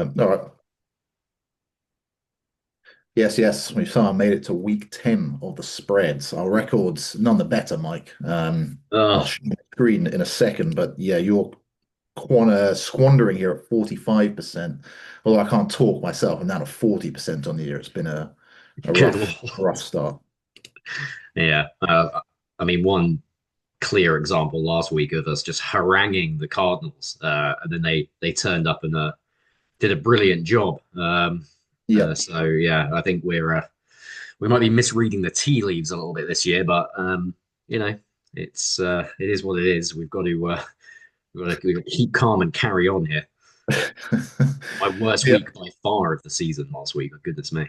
All right. Yes, yes. We've somehow made it to week 10 of the spreads. Our record's none the better, Mike. I'll Oh, show you the screen in a second, but yeah, you're squandering here at 45%. Although I can't talk myself, I'm down to 40% on the year. It's been a good rough lord. start. Yeah. I mean, one clear example last week of us just haranguing the Cardinals, and then they turned up and did a brilliant job. Yep. So yeah, I think we might be misreading the tea leaves a little bit this year, but you know, it is what it is. We've got to keep calm and carry on here. My worst Yeah. week by far of the season last week. Oh, goodness me.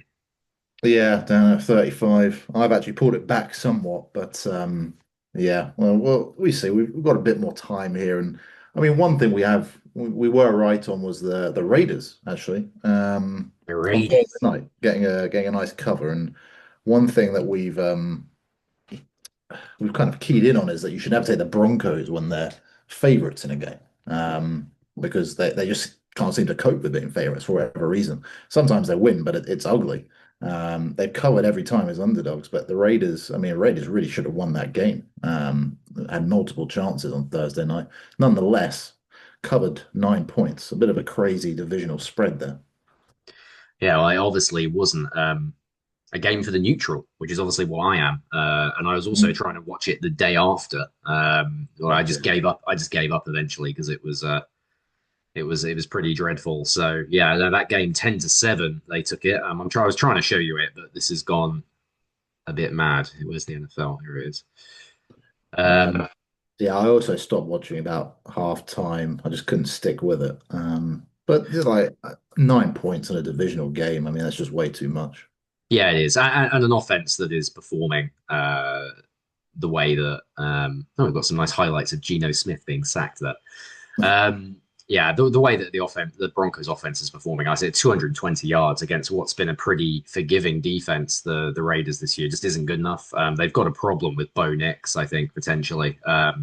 Yeah, down at 35. I've actually pulled it back somewhat, but yeah, well, we see. We've got a bit more time here, and I mean, one thing we were right on was the Raiders actually The on Thursday Raiders. night getting a nice cover, and one thing that we've kind of keyed in on is that you should never take the Broncos when they're favorites in a game, because they just can't seem to cope with being favorites for whatever reason. Sometimes they win, but it's ugly. They've covered every time as underdogs, but the Raiders, I mean, Raiders really should have won that game. Had multiple chances on Thursday night. Nonetheless, covered 9 points. A bit of a crazy divisional spread there. Yeah, well, I obviously wasn't a game for the neutral, which is obviously what I am. And I was also Mm. trying to watch it the day after. Well, I just Gotcha. gave up. I just gave up eventually because it was pretty dreadful. So yeah, that game 10-7, they took it. I was trying to show you it, but this has gone a bit mad. Where's the NFL? Here it is. Yeah, Um, yeah. I also stopped watching about half time. I just couldn't stick with it. But you know, like 9 points in a divisional game. I mean, that's just way too much. yeah, it is, and an offense that is performing the way that. Oh, we've got some nice highlights of Geno Smith being sacked there. Um, yeah, the way that the Broncos offense is performing, I said 220 yards against what's been a pretty forgiving defense. The Raiders this year just isn't good enough. They've got a problem with Bo Nix, I think potentially. I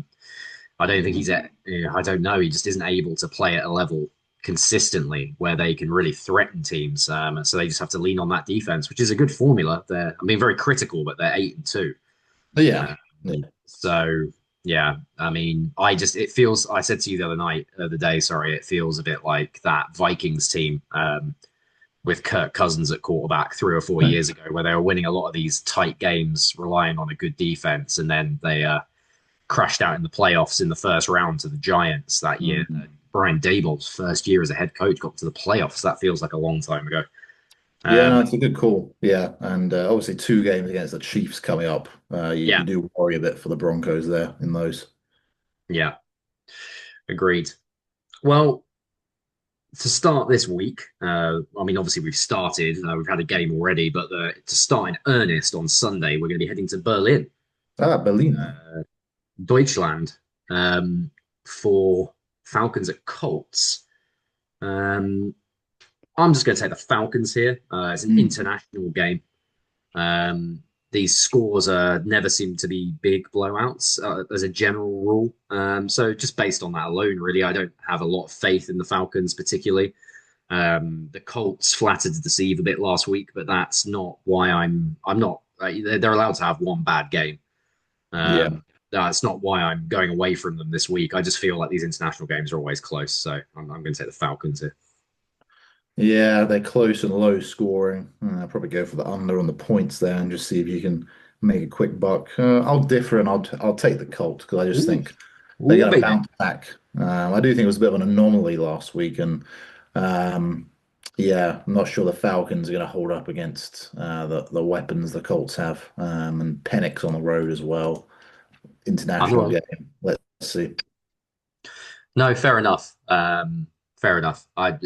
don't think I don't know. He just isn't able to play at a level consistently where they can really threaten teams. So they just have to lean on that defense, which is a good formula. I'm being very critical, but they're 8-2. But yeah, Uh, yeah. so yeah, I mean, it feels. I said to you the other night, the day, sorry, it feels a bit like that Vikings team with Kirk Cousins at quarterback 3 or 4 years ago, where they were winning a lot of these tight games, relying on a good defense, and then they crashed out in the playoffs in the first round to the Giants that year. Mhm. Brian Daboll's first year as a head coach got to the playoffs. That feels like a long time ago. Yeah, no, Um, it's a good call. Yeah, and obviously 2 games against the Chiefs coming up. You yeah, do worry a bit for the Broncos there in those. yeah, agreed. Well, to start this week, I mean, obviously we've started, we've had a game already, but to start in earnest on Sunday, we're going to be heading to Berlin, Ah, Berlin. uh, Deutschland, um, for Falcons at Colts. Um, I'm just going to take the Falcons here. It's an Mm. international game. Um, these scores never seem to be big blowouts as a general rule. So just based on that alone, really, I don't have a lot of faith in the Falcons particularly. The Colts flattered to deceive a bit last week, but that's not why I'm not. They're allowed to have one bad game. Yeah. That's not why I'm going away from them this week. I just feel like these international games are always close, so I'm going to take the Falcons here. Yeah, they're close and low scoring. I'll probably go for the under on the points there and just see if you can make a quick buck. I'll differ and I'll take the Colts because I just Ooh, think they ooh, got to baby. bounce back. I do think it was a bit of an anomaly last week, and um, yeah, I'm not sure the Falcons are going to hold up against the weapons the Colts have, and Penix on the road as well. I'm International not. game. Let's see. No, fair enough. Fair enough. I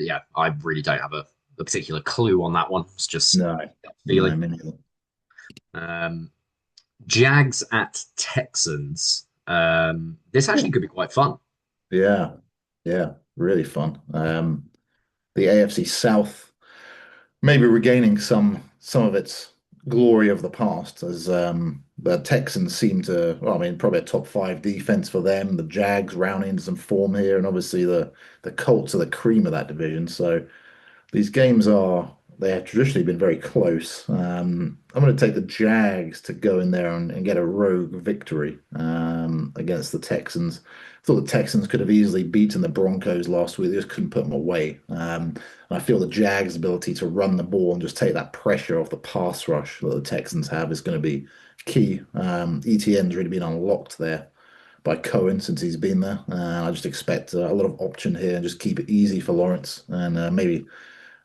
really don't have a particular clue on that one. It's just No, gut no, feeling. me neither. Um, Jags at Texans. This actually could be quite fun. Yeah, yeah, really fun. The AFC South maybe regaining some of its glory of the past as the Texans seem to, well, I mean, probably a top five defense for them. The Jags rounding into some form here, and obviously the Colts are the cream of that division. So these games are they have traditionally been very close. I'm going to take the Jags to go in there and get a rogue victory against the Texans. I thought the Texans could have easily beaten the Broncos last week. They just couldn't put them away. And I feel the Jags' ability to run the ball and just take that pressure off the pass rush that the Texans have is going to be key. ETN's really been unlocked there by Cohen since he's been there. I just expect a lot of option here and just keep it easy for Lawrence and maybe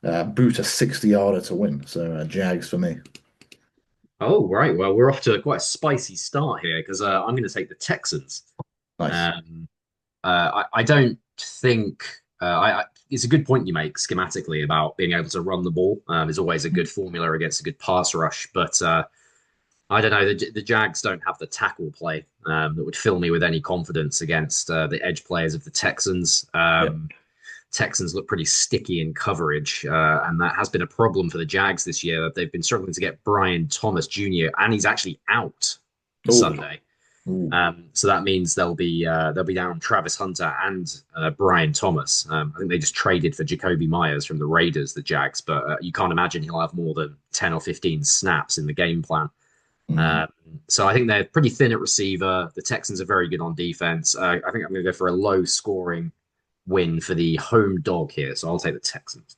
boot a 60-yarder to win. So Jags for me. Oh, right. Well, we're off to quite a spicy start here because I'm going to take the Texans. Nice. Um, I don't think it's a good point you make schematically about being able to run the ball. Is always a good formula against a good pass rush, but I don't know. The Jags don't have the tackle play that would fill me with any confidence against the edge players of the Texans. Yeah. Texans look pretty sticky in coverage, and that has been a problem for the Jags this year. They've been struggling to get Brian Thomas Jr. and he's actually out Oh. Sunday. Ooh. So that means they'll be down Travis Hunter and Brian Thomas. I think they just traded for Jacoby Myers from the Raiders, the Jags, but you can't imagine he'll have more than 10 or 15 snaps in the game plan. Mm. Um, so I think they're pretty thin at receiver. The Texans are very good on defense. I think I'm going to go for a low scoring win for the home dog here. So I'll take the Texans.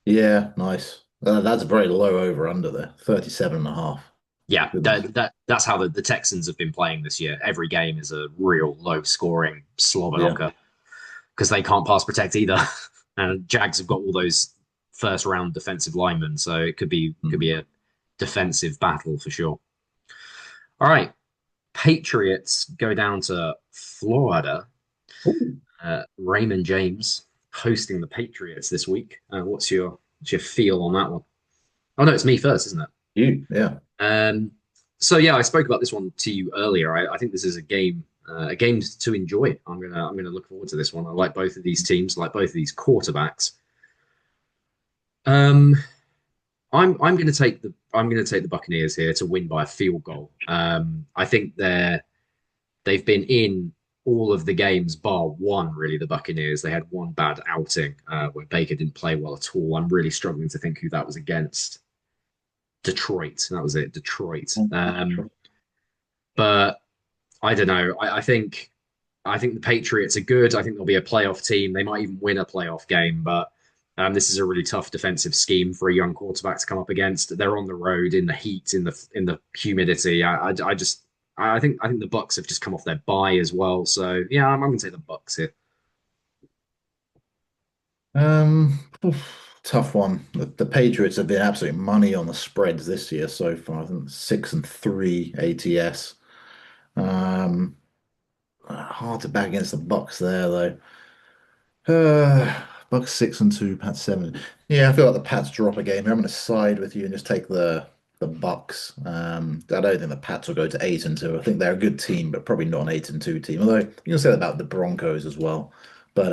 Yeah, nice. That's a very low over under there. 37.5. Yeah, Goodness. that's how the Texans have been playing this year. Every game is a real low scoring slobber Yeah. knocker because they can't pass protect either. And Jags have got all those first round defensive linemen, so it could be Mm. a defensive battle for sure. All right, Patriots go down to Florida. Ooh, Raymond James hosting the Patriots this week. What's your feel on that one? Oh no, it's me first, isn't it? yeah. So yeah, I spoke about this one to you earlier. I think this is a game to enjoy. I'm gonna look forward to this one. I like both of these teams, like both of these quarterbacks. Um, I'm gonna take the Buccaneers here to win by a field goal. I think they've been in all of the games bar one. Really, the Buccaneers they had one bad outing where Baker didn't play well at all. I'm really struggling to think who that was against. Detroit. That was it. Detroit. But I don't know. I think the Patriots are good. I think they'll be a playoff team. They might even win a playoff game. But this is a really tough defensive scheme for a young quarterback to come up against. They're on the road in the heat, in the humidity. I think the Bucks have just come off their bye as well. So yeah, I'm going to say the Bucks here. Tough one. The Patriots have been absolute money on the spreads this year so far. I think 6-3 ATS. Um, hard to back against the Bucks there though. Bucks 6-2, Pats 7. Yeah, I feel like the Pats drop a game. I'm going to side with you and just take the Bucks. I don't think the Pats will go to 8-2. I think they're a good team, but probably not an 8-2 team. Although you can say that about the Broncos as well. But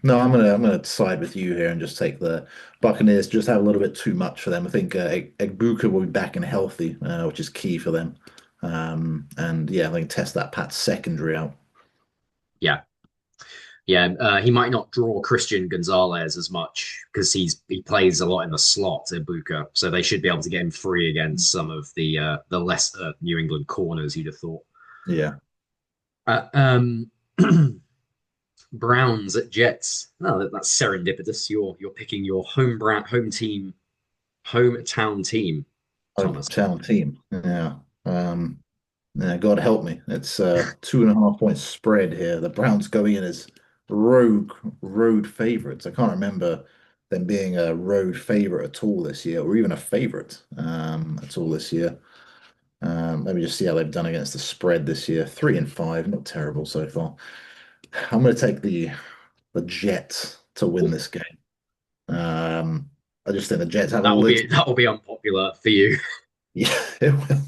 no, I'm gonna side with you here and just take the Buccaneers. Just have a little bit too much for them. I think Egbuka will be back and healthy, which is key for them. And yeah, I think test that Pats secondary out. Yeah, yeah. He might not draw Christian Gonzalez as much because he plays a lot in the slot, Ibuka. So they should be able to get him free against some of the less New England corners. You'd have thought. Yeah. Uh, Browns at Jets. Oh, that's serendipitous. You're picking your home team, hometown team, Thomas. Hometown team. Yeah. Yeah, God help me. It's 2.5 point spread here. The Browns going in as road favorites. I can't remember them being a road favorite at all this year, or even a favorite at all this year. Let me just see how they've done against the spread this year. 3-5, not terrible so far. I'm going to take the Jets to win this game. I just think the Jets have a That will little. be that will be unpopular for you. Yeah, it will.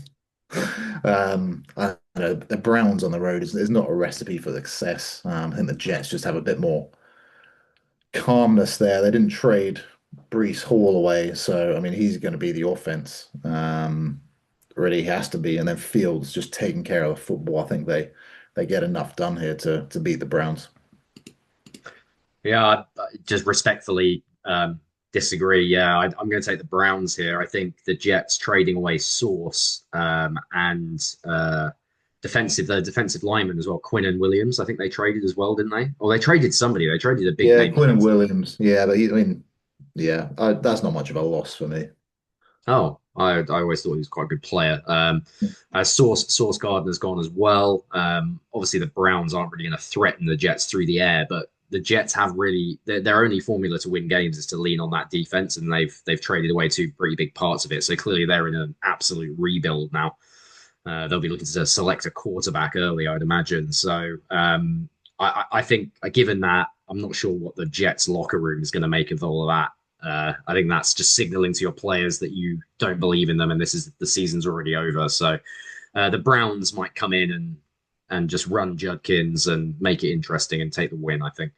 I don't know the Browns on the road is not a recipe for success. I think the Jets just have a bit more calmness there. They didn't trade Brees Hall away, so I mean he's going to be the offense. Really has to be, and then Fields just taking care of the football. I think they get enough done here to beat the Browns. Yeah, just respectfully, Disagree. Yeah, I'm going to take the Browns here. I think the Jets trading away Sauce and the defensive lineman as well, Quinn and Williams. I think they traded as well, didn't they? Or they traded somebody. They traded a big Yeah, name Quinn and defensive. Williams. Yeah, but I mean, yeah, that's not much of a loss for me. Oh, I always thought he was quite a good player. Source Gardner's gone as well. Obviously, the Browns aren't really going to threaten the Jets through the air, but the Jets have really their only formula to win games is to lean on that defense, and they've traded away two pretty big parts of it. So clearly, they're in an absolute rebuild now. They'll be looking to select a quarterback early, I'd imagine. So I think, given that, I'm not sure what the Jets locker room is going to make of all of that. I think that's just signaling to your players that you don't believe in them, and the season's already over. So the Browns might come in and just run Judkins and make it interesting and take the win, I think.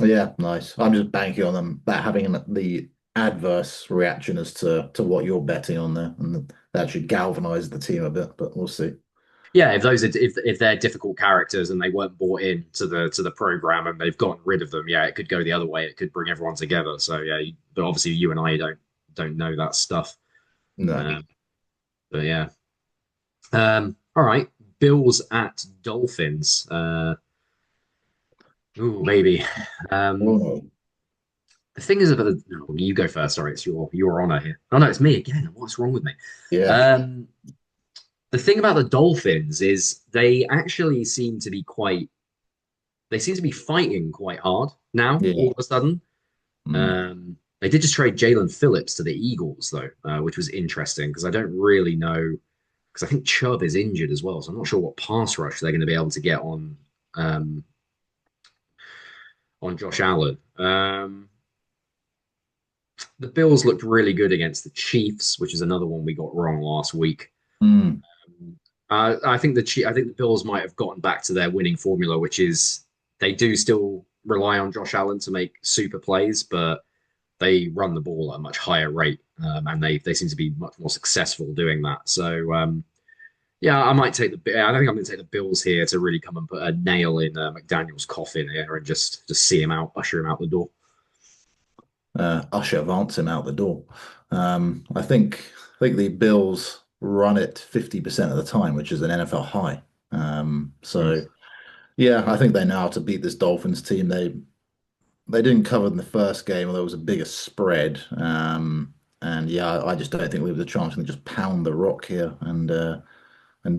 Yeah, nice. I'm just banking on them that having the adverse reaction as to what you're betting on there, and that should galvanize the team a bit. But we'll see. Yeah, if they're difficult characters and they weren't bought in to the program and they've gotten rid of them, yeah, it could go the other way. It could bring everyone together. So yeah, but obviously you and I don't know that stuff. No. Um, but yeah, all right. Bills at Dolphins. Ooh, maybe. Oh Um, no. the thing is about no, you go first. Sorry, it's your honor here. Oh no, it's me again. What's wrong with me? Yeah. Um, the thing about the Dolphins is they actually seem to be quite. They seem to be fighting quite hard now. All Yeah. of a sudden, Mm. they did just trade Jalen Phillips to the Eagles though, which was interesting because I don't really know because I think Chubb is injured as well, so I'm not sure what pass rush they're going to be able to get um, on Josh Allen. The Bills looked really good against the Chiefs, which is another one we got wrong last week. Mm. I think the Bills might have gotten back to their winning formula, which is they do still rely on Josh Allen to make super plays, but they run the ball at a much higher rate, and they seem to be much more successful doing that. So yeah, I might take the. I think I'm going to take the Bills here to really come and put a nail in McDaniel's coffin here and just see him out, usher him out the door. Usher Vance him out the door. I think the Bills run it 50% of the time, which is an NFL high. So yeah, I think they know how to beat this Dolphins team. They didn't cover in the first game, although it was a bigger spread. And yeah, I just don't think we have the chance to just pound the rock here and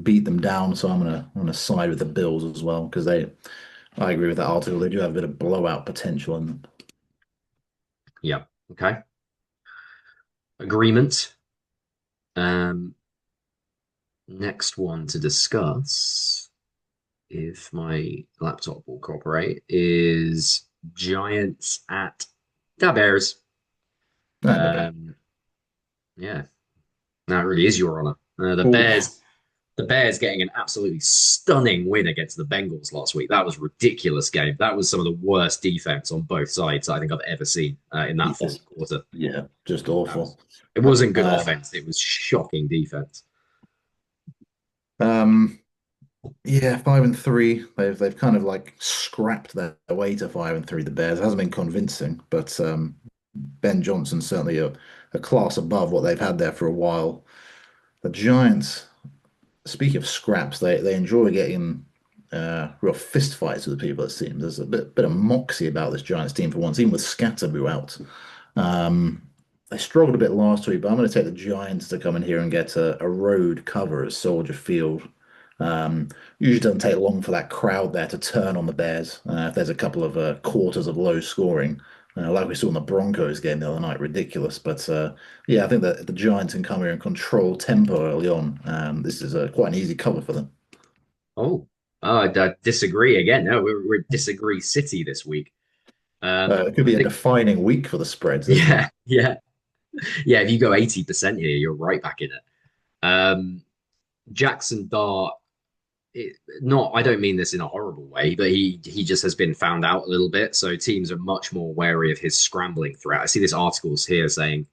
beat them down. So I'm gonna side with the Bills as well because I agree with that article. They do have a bit of blowout potential in them. Yeah. Okay. Agreement. Um, next one to discuss, if my laptop will cooperate, is Giants at the Bears. And a bit. Um, yeah, that really is your honor. Oof. The Bears getting an absolutely stunning win against the Bengals last week. That was a ridiculous game. That was some of the worst defense on both sides I think I've ever seen in that Yes. fourth quarter. Yeah, just awful. It wasn't good Uh, offense. It was shocking defense. um, yeah, 5-3. They've kind of like scrapped their way to 5-3. The Bears it hasn't been convincing, but Ben Johnson's certainly a class above what they've had there for a while. The Giants, speaking of scraps, they enjoy getting real fist fights with people. It seems there's a bit of moxie about this Giants team for once, even with Scatterboo out. Um, they struggled a bit last week, but I'm going to take the Giants to come in here and get a road cover at Soldier Field. Um, Usually doesn't take long for that crowd there to turn on the Bears. If there's a couple of quarters of low scoring, like we saw in the Broncos game the other night, ridiculous. But yeah, I think that if the Giants can come here and control tempo early on, this is quite an easy cover for them. Oh, I disagree again. No, we're disagree city this week. It could I be a think, defining week for the spreads, isn't it? yeah, yeah, yeah. If you go 80% here, you're right back in it. Um, Jackson Dart, not. I don't mean this in a horrible way, but he just has been found out a little bit. So teams are much more wary of his scrambling threat. I see this articles here saying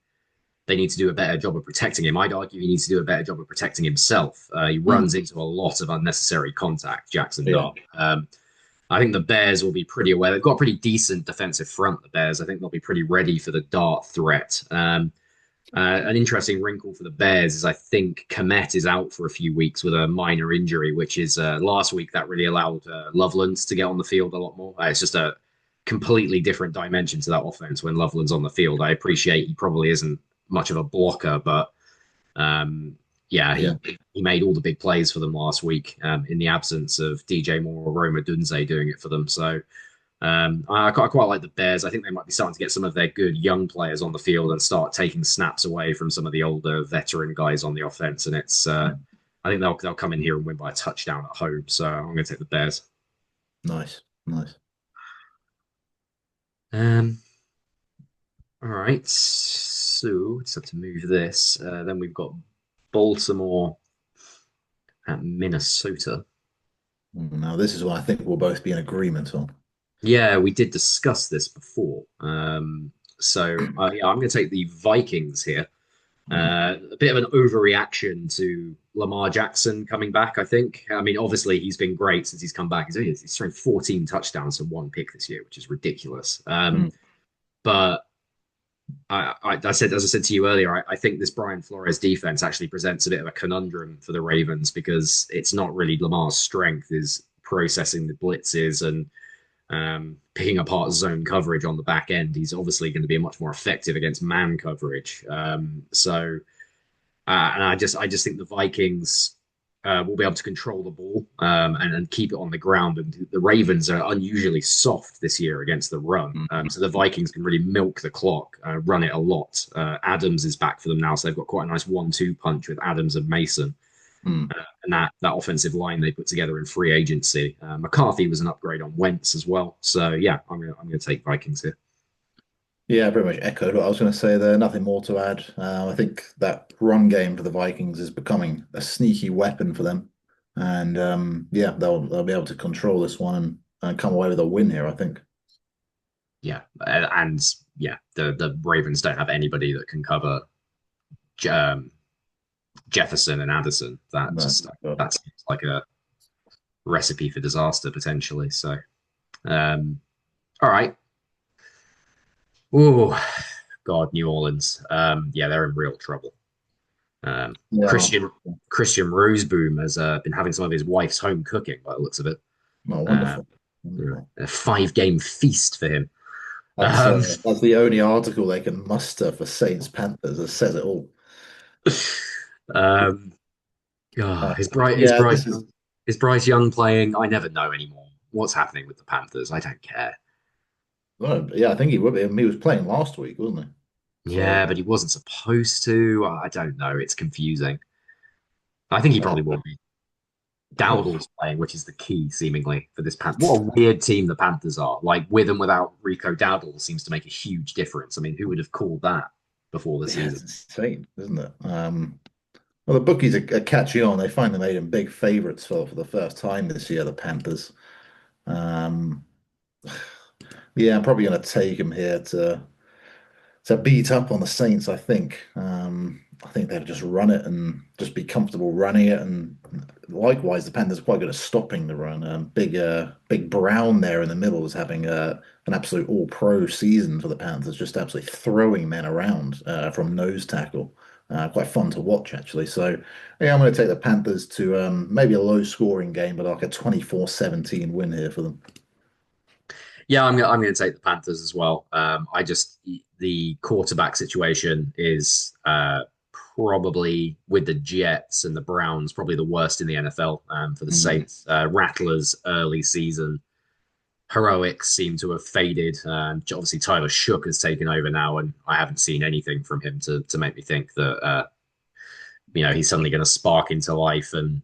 they need to do a better job of protecting him. I'd argue he needs to do a better job of protecting himself. He Mm, runs into a lot of unnecessary contact, Jackson yeah. Dart. I think the Bears will be pretty aware. They've got a pretty decent defensive front, the Bears. I think they'll be pretty ready for the dart threat. An interesting wrinkle for the Bears is I think Komet is out for a few weeks with a minor injury, which is last week that really allowed Loveland to get on the field a lot more. It's just a completely different dimension to that offense when Loveland's on the field. I appreciate he probably isn't much of a blocker, but um, yeah, Yeah, he made all the big plays for them last week in the absence of DJ Moore or Roma Dunze doing it for them. So I quite like the Bears. I think they might be starting to get some of their good young players on the field and start taking snaps away from some of the older veteran guys on the offense. And I think they'll come in here and win by a touchdown at home. So I'm going to take the Bears. nice, nice. Um, all right. So just have to move this. Then we've got Baltimore at Minnesota. Now this is what I think we'll both be in agreement on. Yeah, we did discuss this before. Yeah, I'm going to take the Vikings here. Mm. A bit of an overreaction to Lamar Jackson coming back, I think. I mean, obviously, he's been great since he's come back. He's thrown 14 touchdowns and one pick this year, which is ridiculous. Mm. But I said, as I said to you earlier, I think this Brian Flores defense actually presents a bit of a conundrum for the Ravens because it's not really Lamar's strength is processing the blitzes and picking apart zone coverage on the back end. He's obviously going to be much more effective against man coverage. And I just think the Vikings will be able to control the ball and keep it on the ground. And the Ravens are unusually soft this year against the run. So the Vikings can really milk the clock, run it a lot. Adams is back for them now, so they've got quite a nice 1-2 punch with Adams and Mason. Mm. And that offensive line they put together in free agency. McCarthy was an upgrade on Wentz as well. So yeah, I'm gonna take Vikings here. Yeah, pretty much echoed what I was going to say there. Nothing more to add. I think that run game for the Vikings is becoming a sneaky weapon for them, and yeah, they'll be able to control this one and come away with a win here. I think. Yeah, and yeah, the Ravens don't have anybody that can cover um, Jefferson and Addison. No, God. That seems like a recipe for disaster potentially. So, um, all right. Oh, God, New Orleans. Yeah, they're in real trouble. Um, Yeah, Christian Roseboom has been having some of his wife's home cooking by the looks of it. no, Um, wonderful, wonderful. a 5 game feast for him. That's Um, that's the only article they can muster for Saints Panthers that says it all. um, Uh, yeah, this is. Is Bryce Young playing? I never know anymore. What's happening with the Panthers? I don't care. Well, yeah, I think he would be. I mean, he was playing last week, wasn't he? So Yeah, but he wasn't supposed to. I don't know. It's confusing. I think he uh, probably will be. Dowdle's playing, which is the key, seemingly, for this Panthers. What a weird team the Panthers are. Like, with and without Rico Dowdle seems to make a huge difference. I mean, who would have called that before the yeah, season? it's insane, isn't it? Well, the bookies are catching on. They finally made them big favorites for the first time this year, the Panthers. Um, yeah, I'm probably going to take them here to beat up on the Saints, I think. I think they'll just run it and just be comfortable running it. And likewise, the Panthers are quite good at stopping the run. Big Brown there in the middle is having an absolute all-pro season for the Panthers, just absolutely throwing men around from nose tackle. Quite fun to watch, actually. So, yeah, I'm going to take the Panthers to maybe a low-scoring game, but like a 24-17 win here for them. Yeah, I'm going to take the Panthers as well. I just the quarterback situation is probably with the Jets and the Browns probably the worst in the NFL for the Mm. Saints. Rattler's early season heroics seem to have faded. Obviously, Tyler Shook has taken over now, and I haven't seen anything from him to make me think that he's suddenly going to spark into life and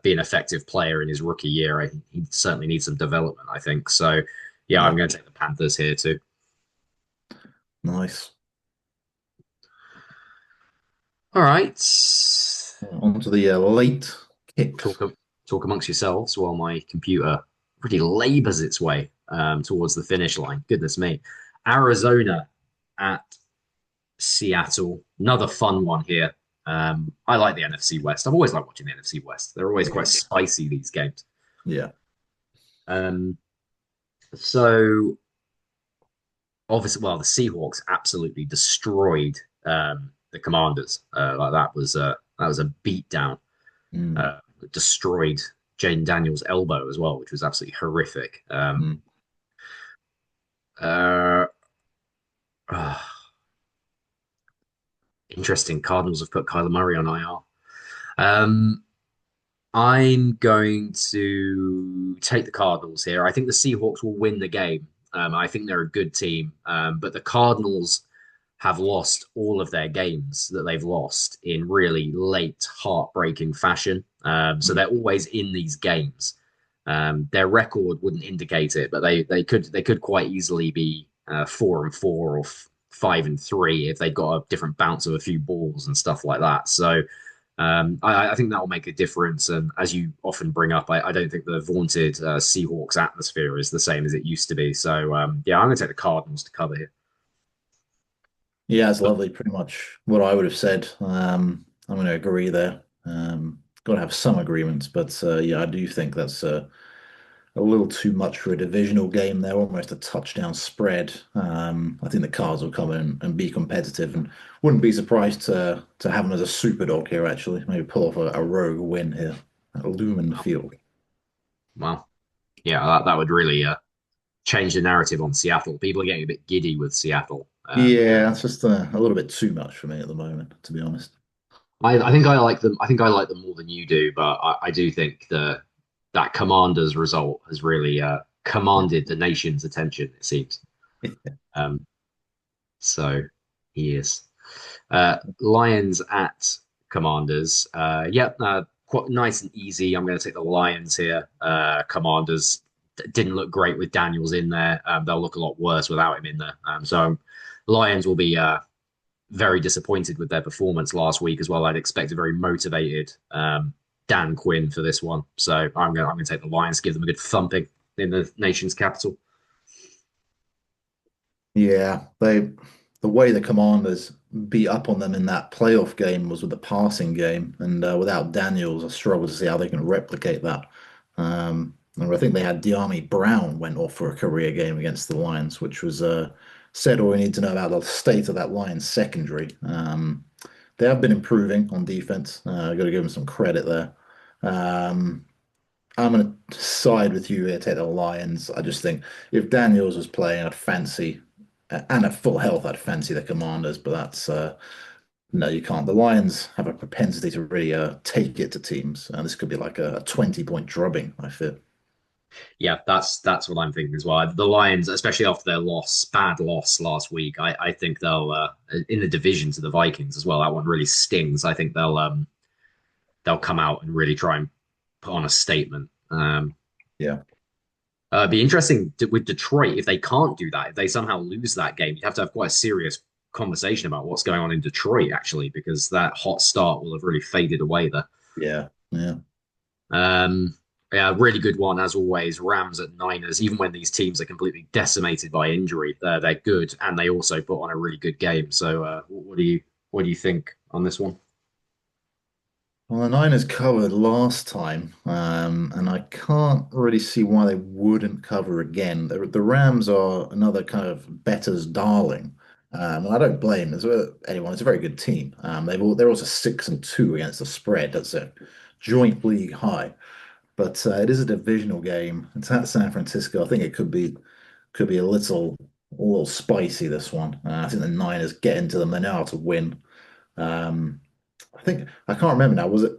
be an effective player in his rookie year. He certainly needs some development, I think. So, yeah, I'm Yeah, going to take the Panthers here too. nice. All right. On to the late kicks. Talk talk amongst yourselves while my computer really labors its way towards the finish line. Goodness me. Arizona at Seattle. Another fun one here. I like the NFC West. I've always liked watching the NFC West. They're always quite spicy, these games. Yeah. Um, So obviously, well, the Seahawks absolutely destroyed the Commanders. Like that was a beatdown. Mm, Uh, Destroyed Jane Daniels' elbow as well, which was absolutely horrific. mm. Uh, ah, Interesting. Cardinals have put Kyler Murray on IR. Um, I'm going to take the Cardinals here. I think the Seahawks will win the game. I think they're a good team, but the Cardinals have lost all of their games that they've lost in really late, heartbreaking fashion. So Mm. they're always in these games. Their record wouldn't indicate it, but they could quite easily be 4-4 or 5-3 if they've got a different bounce of a few balls and stuff like that. So I think that will make a difference. And as you often bring up, I don't think the vaunted Seahawks atmosphere is the same as it used to be. So yeah, I'm going to take the Cardinals to cover here. Yeah, it's lovely. Pretty much what I would have said. I'm going to agree there. Got to have some agreements, but yeah, I do think that's a little too much for a divisional game there, almost a touchdown spread. I think the Cards will come in and be competitive, and wouldn't be surprised to have them as a super dog here, actually. Maybe pull off a rogue win here at Lumen Wow. Field. Wow. Yeah, that would really change the narrative on Seattle. People are getting a bit giddy with Seattle. Yeah, it's just a little bit too much for me at the moment, to be honest. I think I like them. I think I like them more than you do, but I do think that Commanders result has really commanded the nation's attention. It seems. Um, so he is. Lions at Commanders. Yep, quite nice and easy. I'm going to take the Lions here. Commanders didn't look great with Daniels in there. They'll look a lot worse without him in there. So Lions will be very disappointed with their performance last week as well. I'd expect a very motivated Dan Quinn for this one. So I'm going to take the Lions, give them a good thumping in the nation's capital. Yeah, the way the Commanders beat up on them in that playoff game was with the passing game, and without Daniels, I struggle to see how they can replicate that. And I think they had De'Ami Brown went off for a career game against the Lions, which was said all we need to know about the state of that Lions secondary. They have been improving on defense. Got to give them some credit there. Um, I'm going to side with you here, take the Lions. I just think if Daniels was playing, I'd fancy, and at full health, I'd fancy the Commanders, but that's no, you can't. The Lions have a propensity to really take it to teams, and this could be like a 20-point drubbing, I feel. Yeah, that's what I'm thinking as well. The Lions, especially after their bad loss last week, I think they'll in the division to the Vikings as well. That one really stings. I think they'll come out and really try and put on a statement. Yeah. It'd be interesting with Detroit if they can't do that. If they somehow lose that game, you have to have quite a serious conversation about what's going on in Detroit actually, because that hot start will have really faded away there. Yeah. Yeah. Um, yeah, really good one as always. Rams at Niners. Even when these teams are completely decimated by injury, they're good, and they also put on a really good game. So, what do you think on this one? Well, the Niners covered last time, and I can't really see why they wouldn't cover again. The Rams are another kind of bettor's darling, and I don't blame anyone. It's a very good team. They're also 6-2 against the spread. That's a joint league high, but it is a divisional game. It's at San Francisco. I think it could be a little spicy this one. I think the Niners get into them. They know how to win. Um, I think I can't remember now. Was it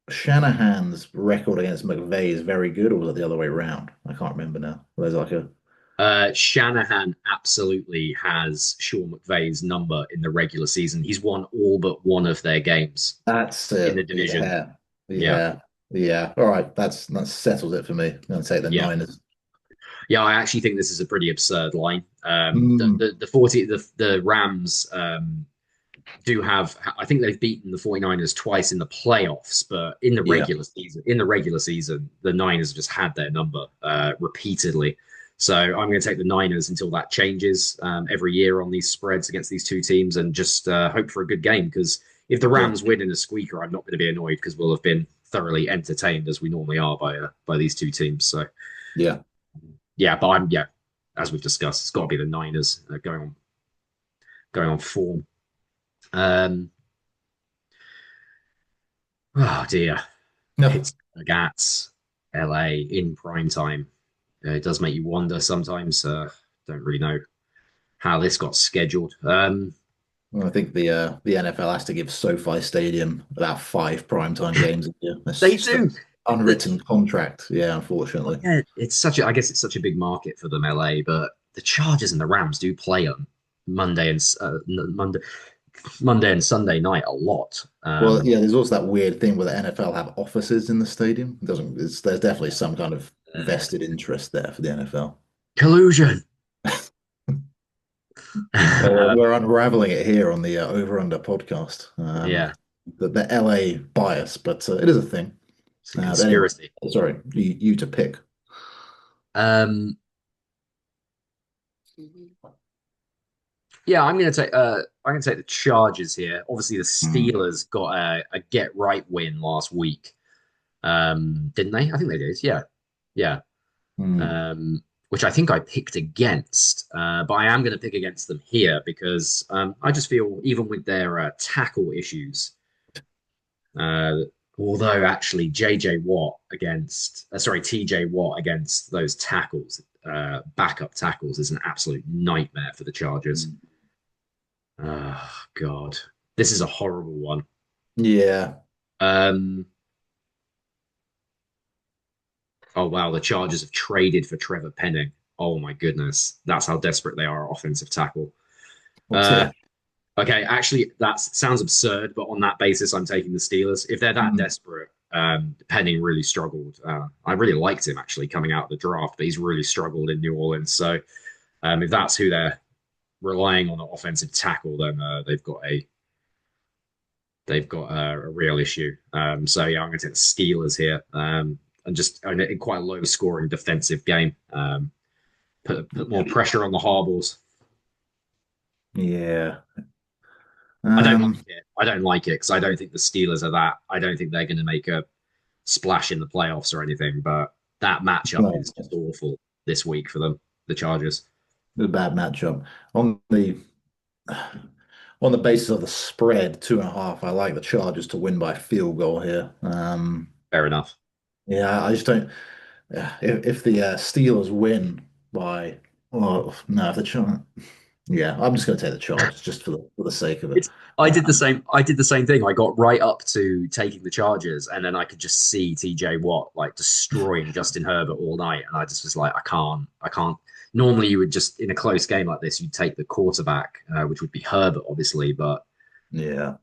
Shanahan's record against McVay is very good, or was it the other way around? I can't remember now. There's like a Shanahan absolutely has Sean McVay's number in the regular season. He's won all but one of their games that's in the it. division. Yeah, Yeah, yeah, yeah. All right, that settles it for me. I'm gonna take the yeah. Niners. Yeah, I actually think this is a pretty absurd line. Mm, The Rams do have. I think they've beaten the 49ers twice in the playoffs, but yeah, in the regular season, the Niners just had their number repeatedly. So I'm going to take the Niners until that changes every year on these spreads against these two teams, and just hope for a good game. Because if the yeah, Rams win in a squeaker, I'm not going to be annoyed because we'll have been thoroughly entertained as we normally are by these two teams. So yeah. yeah, but I'm yeah. as we've discussed, it's got to be the Niners going on form. Um, oh dear, No, Pittsburgh at LA in prime time. It does make you wonder sometimes. Don't really know how this got scheduled. well, I think the NFL has to give SoFi Stadium about five primetime games a year. That's They just an do. unwritten contract. Yeah, unfortunately. Yeah, it's such a. I guess it's such a big market for them, LA. But the Chargers and the Rams do play on Monday and Monday and Sunday night a lot. Well, yeah, there's also that weird thing where the NFL have offices in the stadium. It doesn't there's definitely some kind of Uh, vested interest there for the NFL. Collusion. We're unraveling it here on the Over Under podcast. Yeah, The LA bias, but it is a thing. it's a But anyway, conspiracy. sorry, you to pick. Um, yeah, I'm gonna take the Chargers here. Obviously, the Hmm. Steelers got a get right win last week. Didn't they? I think they did. Yeah, yeah. Hmm. Which I think I picked against, but I am going to pick against them here because I just feel even with their tackle issues, uh, although actually JJ Watt against, sorry, TJ Watt against those tackles, backup tackles, is an absolute nightmare for the Chargers. Oh, God. This is a horrible one. Yeah. Um, oh, wow. The Chargers have traded for Trevor Penning. Oh, my goodness. That's how desperate they are at offensive tackle. Oh Uh, dear. okay, actually, that sounds absurd, but on that basis, I'm taking the Steelers. If they're that Hmm. desperate, Penning really struggled. I really liked him actually coming out of the draft, but he's really struggled in New Orleans. So if that's who they're relying on an offensive tackle, then they've got a real issue. So yeah, I'm going to take the Steelers here, and just in quite a low scoring defensive game. Put more Yeah. pressure on the Harballs. Yeah. I don't like Um, it. I don't like it because I don't think the Steelers are that. I don't think they're going to make a splash in the playoffs or anything. But that matchup no, is just awful this week for them, the Chargers. a bad matchup. On the on the basis of the spread, 2.5, I like the Chargers to win by field goal here. Fair enough. Yeah, I just don't. Yeah, if the Steelers win by, well, no, if the Char yeah, I'm just going to take the Chargers just for the sake of it. It's I did the Um, same. I did the same thing. I got right up to taking the Chargers, and then I could just see TJ Watt like destroying Justin Herbert all night, and I just was like, I can't. Normally, you would just in a close game like this, you'd take the quarterback, which would be Herbert, obviously, but yeah,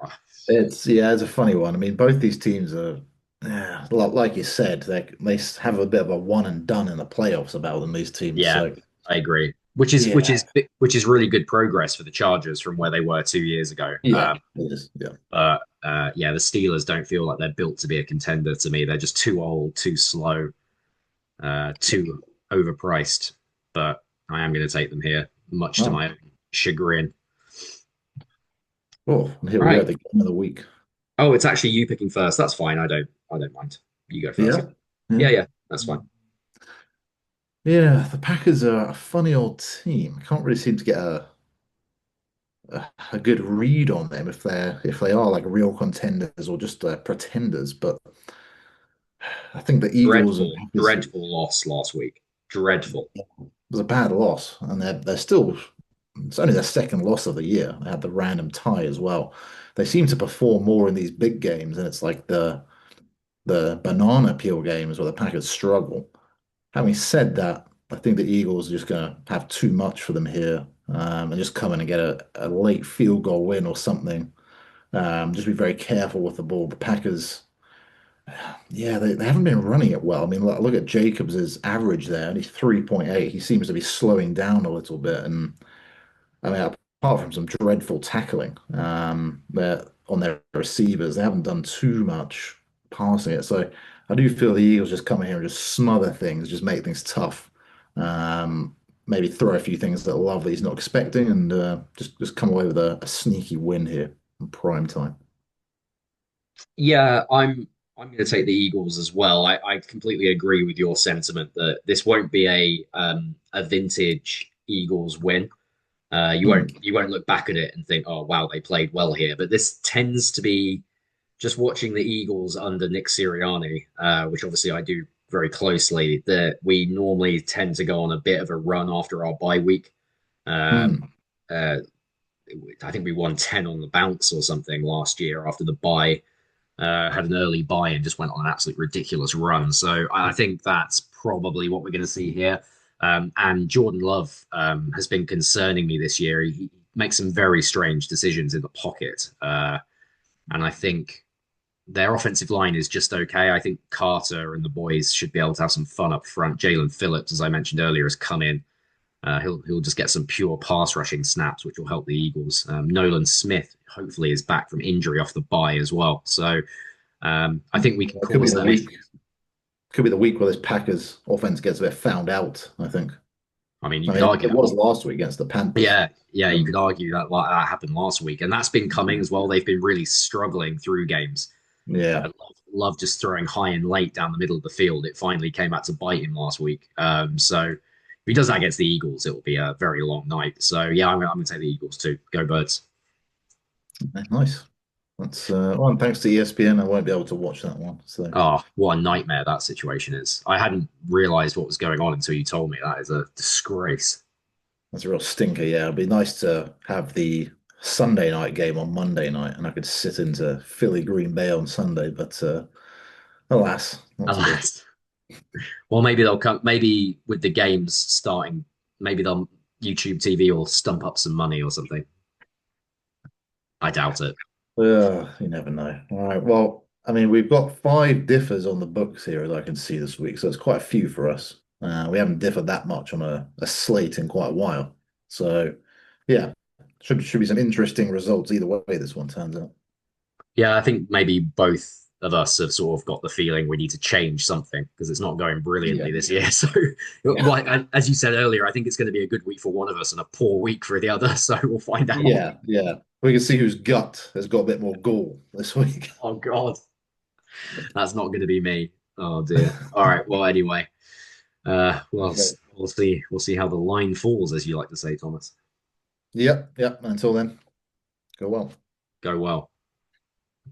uh, it's a funny one. I mean, both these teams are, yeah, like you said, they have a bit of a one and done in the playoffs about them. These teams, yeah, so I agree. Which is really good progress for the Chargers from where they were 2 years ago. yeah, it is, yeah. But yeah, the Steelers don't feel like they're built to be a contender to me. They're just too old, too slow, too overpriced. But I am going to take them here, much to Oh, my own chagrin. oh, and here All we go, right. the game of the week. Oh, it's actually you picking first. That's fine. I don't mind. You go first. Yeah, yeah. Yeah, yeah, that's fine. Yeah, the Packers are a funny old team. I can't really seem to get a good read on them if they are like real contenders or just pretenders. But I think the Eagles and Dreadful, Packers dreadful loss last week. Dreadful. was a bad loss, and they're still it's only their second loss of the year. They had the random tie as well. They seem to perform more in these big games, and it's like the banana peel games where the Packers struggle. Having said that, I think the Eagles are just going to have too much for them here, and just come in and get a late field goal win or something. Just be very careful with the ball. The Packers, yeah, they haven't been running it well. I mean, look at Jacobs' average there, and he's 3.8. He seems to be slowing down a little bit. And I mean, apart from some dreadful tackling, on their receivers, they haven't done too much passing it. So I do feel the Eagles just come in here and just smother things, just make things tough. Maybe throw a few things that Lovely's not expecting, and just come away with a sneaky win here in prime time. Yeah, I'm going to take the Eagles as well. I completely agree with your sentiment that this won't be a vintage Eagles win. Hmm. You won't look back at it and think, oh wow, they played well here. But this tends to be just watching the Eagles under Nick Sirianni, which obviously I do very closely. That we normally tend to go on a bit of a run after our bye week. Um, Hmm. uh, I think we won 10 on the bounce or something last year after the bye. Had an early buy and just went on an absolute ridiculous run. So I think that's probably what we're going to see here. And Jordan Love has been concerning me this year. He makes some very strange decisions in the pocket. And I think their offensive line is just okay. I think Carter and the boys should be able to have some fun up front. Jalen Phillips, as I mentioned earlier, has come in. He'll just get some pure pass rushing snaps, which will help the Eagles. Nolan Smith hopefully is back from injury off the bye as well. So I think we can It could be cause the them week. issues. Could be the week where this Packers offense gets a bit found out, I think. I mean, you I could mean, argue it that. was last week against the Panthers. Yeah, you could Um, argue that that happened last week, and that's been coming as well. They've been really struggling through games. yeah. Love just throwing high and late down the middle of the field. It finally came out to bite him last week. So if he does that against the Eagles, it will be a very long night. So yeah, I'm going to take the Eagles too. Go Birds. Nice. That's well, and thanks to ESPN, I won't be able to watch that one. So Oh, what a nightmare that situation is. I hadn't realized what was going on until you told me. That is a disgrace. that's a real stinker. Yeah, it'd be nice to have the Sunday night game on Monday night, and I could sit into Philly Green Bay on Sunday. But alas, not to be. Alas. Well, maybe they'll come. Maybe with the games starting, maybe they'll YouTube TV will stump up some money or something. I doubt it. You never know. All right. Well, I mean, we've got five differs on the books here, as I can see this week. So it's quite a few for us. We haven't differed that much on a slate in quite a while. So, yeah, should be some interesting results either way this one turns out. Yeah, I think maybe both of us have sort of got the feeling we need to change something because it's not going Yeah. brilliantly this year. So, Yeah. well, as you said earlier, I think it's going to be a good week for one of us and a poor week for the other. So we'll find out. Yeah. Yeah. We can see whose gut has got a bit more gall this week. Oh God, that's not going to be me. Oh dear. All right. Well, anyway, Okay. we'll see. We'll see how the line falls, as you like to say, Thomas. Yep. Yep. Until then, go well. Go well.